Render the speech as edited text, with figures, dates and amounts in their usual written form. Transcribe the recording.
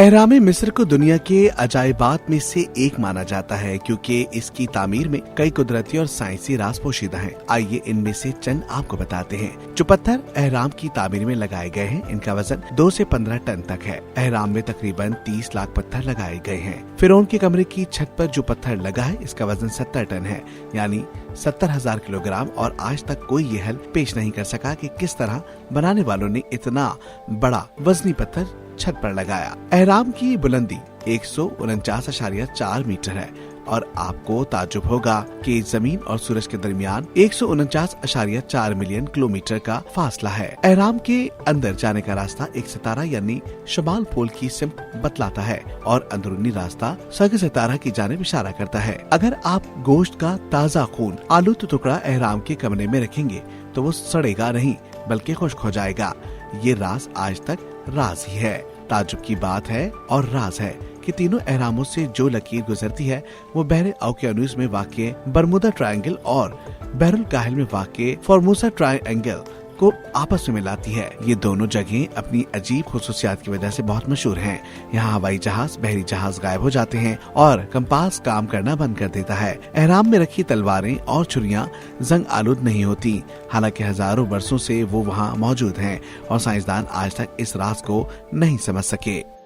एहराम मिस्र को दुनिया के अजायबात में से एक माना जाता है क्योंकि इसकी तामीर में कई कुदरती और साइंसी राज पोशीदा हैं। आइए इनमें से चंद आपको बताते हैं। जो पत्थर एहराम की तामीर में लगाए गए हैं, इनका वजन 2 से 15 टन तक है। एहराम में तकरीबन 30 लाख पत्थर लगाए गए हैं। फिरौन के कमरे की छत पर जो पत्थर लगा है, इसका वजन 70 टन है, यानी 70,000 किलोग्राम। और आज तक कोई ये हल पेश नहीं कर सका कि किस तरह बनाने वालों ने इतना बड़ा वजनी पत्थर छत पर लगाया। एहराम की बुलंदी 149.4 मीटर है और आपको ताज्जुब होगा कि जमीन और सूरज के दरमियान 149.4 मिलियन किलोमीटर का फासला है। एहराम के अंदर जाने का रास्ता एक सितारा यानी शमाल पोल की सिमत बतलाता है और अंदरूनी रास्ता सग सितारा की जानिब इशारा करता है। अगर आप गोश्त का ताज़ा खून आलू टुकड़ा एहराम के कमरे में रखेंगे तो वो सड़ेगा नहीं बल्कि खुश्क हो जाएगा। ये राज आज तक राज ही है। ताज्जुब की बात है और राज है कि तीनों एहरामों से जो लकीर गुजरती है वो बहरे ओकियानूस में वाक़े बरमुदा ट्रायंगल और बहरुल काहिल में वाक़े फॉर्मोसा ट्रायंगल को आपस में मिलाती है। ये दोनों जगहें अपनी अजीब खुसूसियात की वजह से बहुत मशहूर हैं। यहाँ हवाई जहाज, बहरी जहाज गायब हो जाते हैं और कंपास काम करना बंद कर देता है। एहराम में रखी तलवारें और छुरियां जंग आलूद नहीं होती, हालांकि हजारों वर्षों से वो वहाँ मौजूद हैं और साइंसदान आज तक इस राज को नहीं समझ सके।